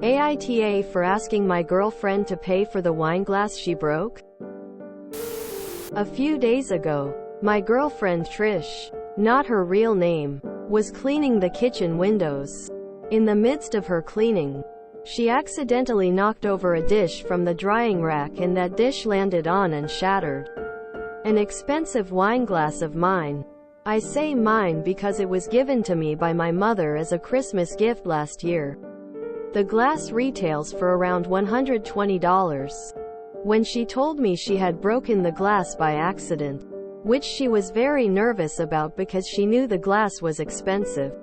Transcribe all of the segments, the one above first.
AITA for asking my girlfriend to pay for the wine glass she broke? A few days ago, my girlfriend Trish, not her real name, was cleaning the kitchen windows. In the midst of her cleaning, she accidentally knocked over a dish from the drying rack and that dish landed on and shattered an expensive wine glass of mine. I say mine because it was given to me by my mother as a Christmas gift last year. The glass retails for around $120. When she told me she had broken the glass by accident, which she was very nervous about because she knew the glass was expensive,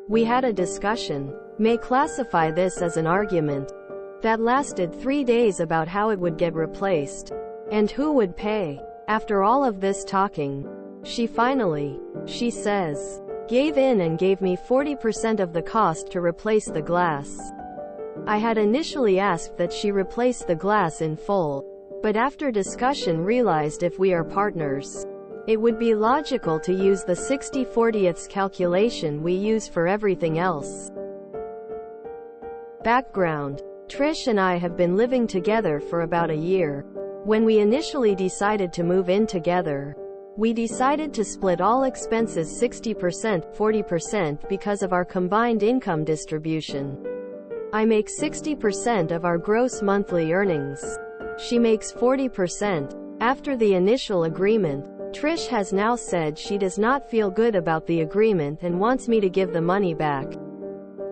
we had a discussion, may classify this as an argument, that lasted 3 days about how it would get replaced, and who would pay. After all of this talking, she finally, she says, gave in and gave me 40% of the cost to replace the glass. I had initially asked that she replace the glass in full, but after discussion realized if we are partners, it would be logical to use the 60/40ths calculation we use for everything else. Background: Trish and I have been living together for about a year. When we initially decided to move in together, we decided to split all expenses 60%, 40% because of our combined income distribution. I make 60% of our gross monthly earnings. She makes 40%. After the initial agreement, Trish has now said she does not feel good about the agreement and wants me to give the money back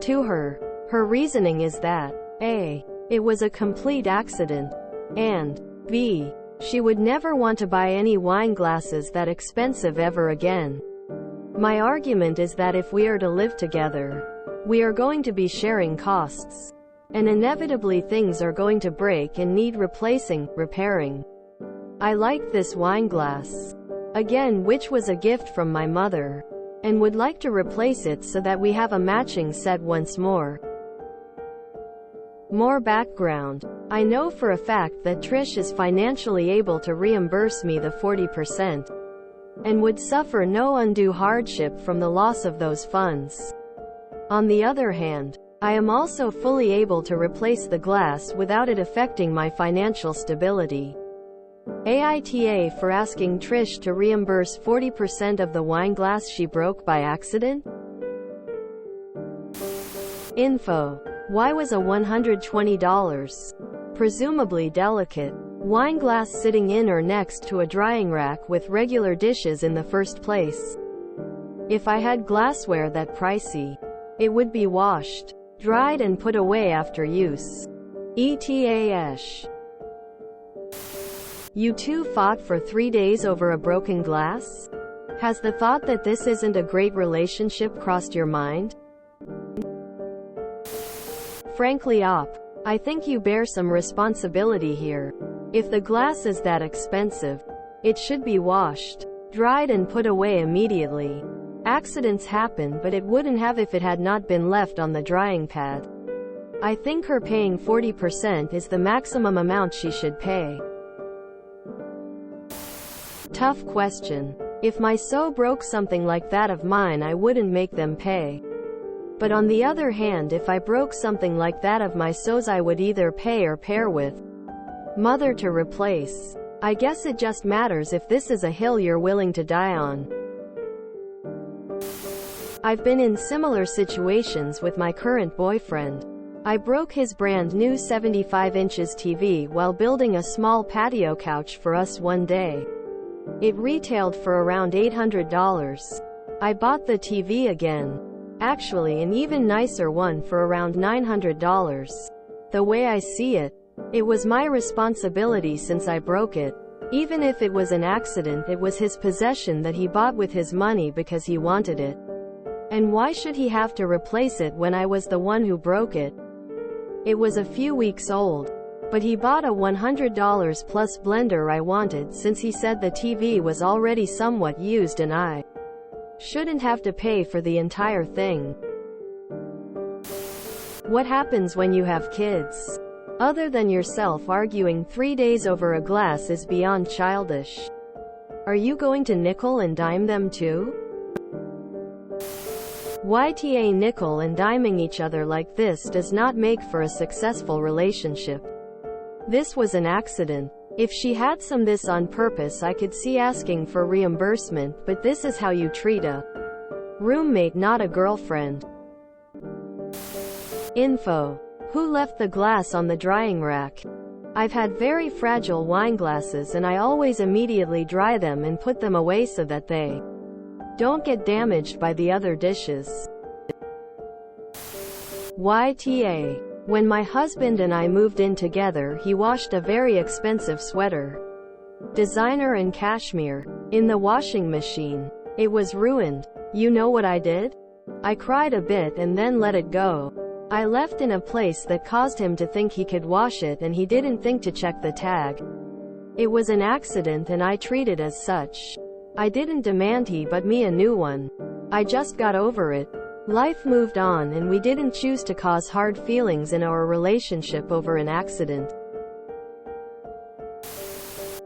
to her. Her reasoning is that A, it was a complete accident, and B, she would never want to buy any wine glasses that expensive ever again. My argument is that if we are to live together, we are going to be sharing costs, and inevitably things are going to break and need replacing, repairing. I liked this wine glass, again, which was a gift from my mother, and would like to replace it so that we have a matching set once more. More background: I know for a fact that Trish is financially able to reimburse me the 40%, and would suffer no undue hardship from the loss of those funds. On the other hand, I am also fully able to replace the glass without it affecting my financial stability. AITA for asking Trish to reimburse 40% of the wine glass she broke by accident? Info: why was a $120, presumably delicate, wine glass sitting in or next to a drying rack with regular dishes in the first place? If I had glassware that pricey, it would be washed, dried and put away after use. AmITheAsshole. You two fought for 3 days over a broken glass? Has the thought that this isn't a great relationship crossed your mind? Frankly, I think you bear some responsibility here. If the glass is that expensive, it should be washed, dried and put away immediately. Accidents happen, but it wouldn't have if it had not been left on the drying pad. I think her paying 40% is the maximum amount she should pay. Tough question. If my so broke something like that of mine, I wouldn't make them pay. But on the other hand, if I broke something like that of my so's, I would either pay or pair with mother to replace. I guess it just matters if this is a hill you're willing to die on. I've been in similar situations with my current boyfriend. I broke his brand new 75 inches TV while building a small patio couch for us one day. It retailed for around $800. I bought the TV again, actually an even nicer one, for around $900. The way I see it, it was my responsibility since I broke it. Even if it was an accident, it was his possession that he bought with his money because he wanted it. And why should he have to replace it when I was the one who broke it? It was a few weeks old, but he bought a $100 plus blender I wanted since he said the TV was already somewhat used and I shouldn't have to pay for the entire thing. What happens when you have kids? Other than yourself, arguing 3 days over a glass is beyond childish. Are you going to nickel and dime them too? YTA nickel and diming each other like this does not make for a successful relationship. This was an accident. If she had some this on purpose, I could see asking for reimbursement, but this is how you treat a roommate, not a girlfriend. Info. Who left the glass on the drying rack? I've had very fragile wine glasses and I always immediately dry them and put them away so that they don't get damaged by the other dishes. YTA. When my husband and I moved in together, he washed a very expensive sweater, designer and cashmere, in the washing machine. It was ruined. You know what I did? I cried a bit and then let it go. I left in a place that caused him to think he could wash it, and he didn't think to check the tag. It was an accident and I treat it as such. I didn't demand he bought me a new one. I just got over it. Life moved on and we didn't choose to cause hard feelings in our relationship over an accident.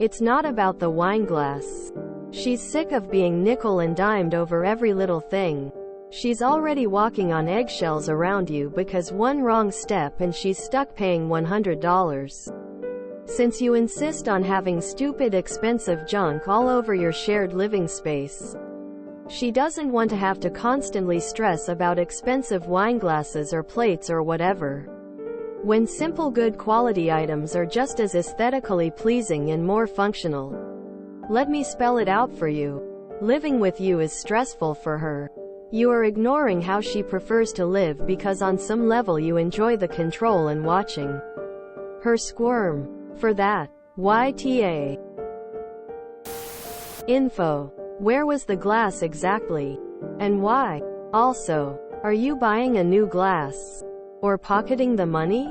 It's not about the wine glass. She's sick of being nickel and dimed over every little thing. She's already walking on eggshells around you because one wrong step and she's stuck paying $100. Since you insist on having stupid expensive junk all over your shared living space. She doesn't want to have to constantly stress about expensive wine glasses or plates or whatever, when simple good quality items are just as aesthetically pleasing and more functional. Let me spell it out for you. Living with you is stressful for her. You are ignoring how she prefers to live because on some level you enjoy the control and watching her squirm. For that, YTA. Info. Where was the glass exactly? And why? Also, are you buying a new glass? Or pocketing the money?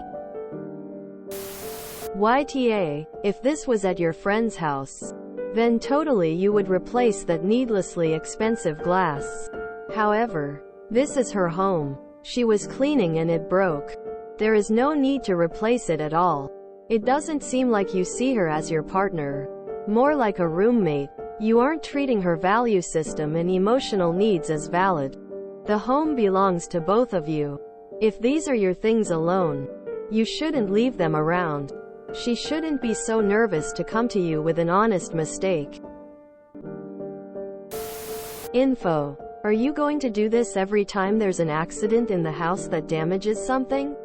YTA. If this was at your friend's house, then totally you would replace that needlessly expensive glass. However, this is her home. She was cleaning and it broke. There is no need to replace it at all. It doesn't seem like you see her as your partner. More like a roommate. You aren't treating her value system and emotional needs as valid. The home belongs to both of you. If these are your things alone, you shouldn't leave them around. She shouldn't be so nervous to come to you with an honest mistake. Info. Are you going to do this every time there's an accident in the house that damages something?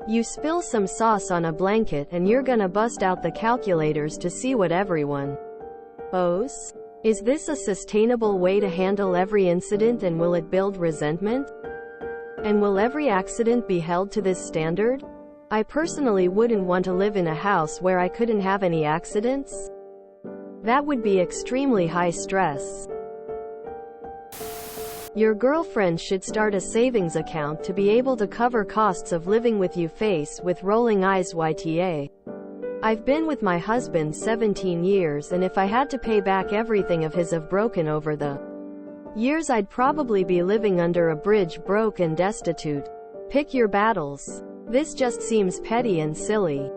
You spill some sauce on a blanket and you're gonna bust out the calculators to see what everyone owes? Is this a sustainable way to handle every incident, and will it build resentment? And will every accident be held to this standard? I personally wouldn't want to live in a house where I couldn't have any accidents. That would be extremely high stress. Your girlfriend should start a savings account to be able to cover costs of living with you. Face with rolling eyes YTA. I've been with my husband 17 years, and if I had to pay back everything of his I've broken over the years, I'd probably be living under a bridge, broke and destitute. Pick your battles. This just seems petty and silly.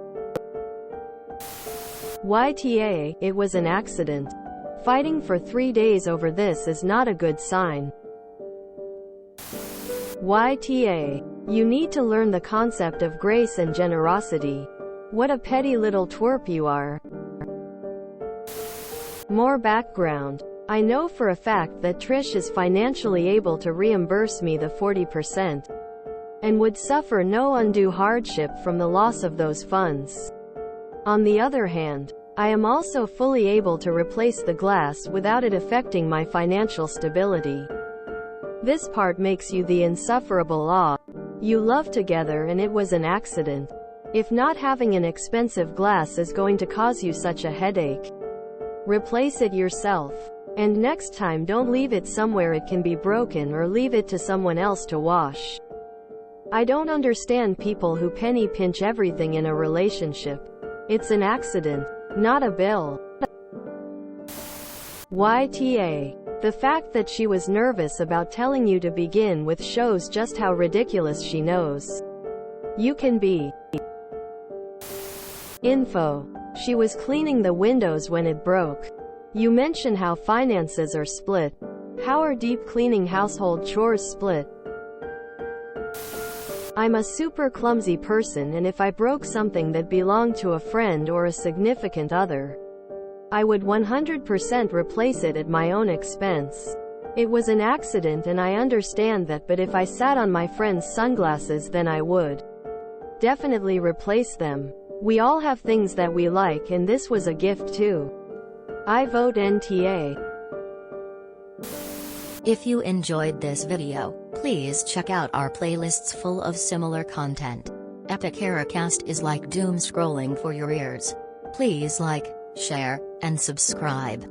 YTA. It was an accident. Fighting for 3 days over this is not a good sign. YTA. You need to learn the concept of grace and generosity. What a petty little twerp you are. More background. I know for a fact that Trish is financially able to reimburse me the 40%, and would suffer no undue hardship from the loss of those funds. On the other hand, I am also fully able to replace the glass without it affecting my financial stability. This part makes you the insufferable awe. You love together and it was an accident. If not having an expensive glass is going to cause you such a headache, replace it yourself. And next time don't leave it somewhere it can be broken, or leave it to someone else to wash. I don't understand people who penny pinch everything in a relationship. It's an accident, not a bill. YTA. The fact that she was nervous about telling you to begin with shows just how ridiculous she knows you can be. Info. She was cleaning the windows when it broke. You mention how finances are split. Power deep cleaning household chores split. I'm a super clumsy person, and if I broke something that belonged to a friend or a significant other, I would 100% replace it at my own expense. It was an accident and I understand that, but if I sat on my friend's sunglasses, then I would definitely replace them. We all have things that we like, and this was a gift too. I vote NTA. If you enjoyed this video, please check out our playlists full of similar content. Epic Haircast is like doom scrolling for your ears. Please like, share, and subscribe.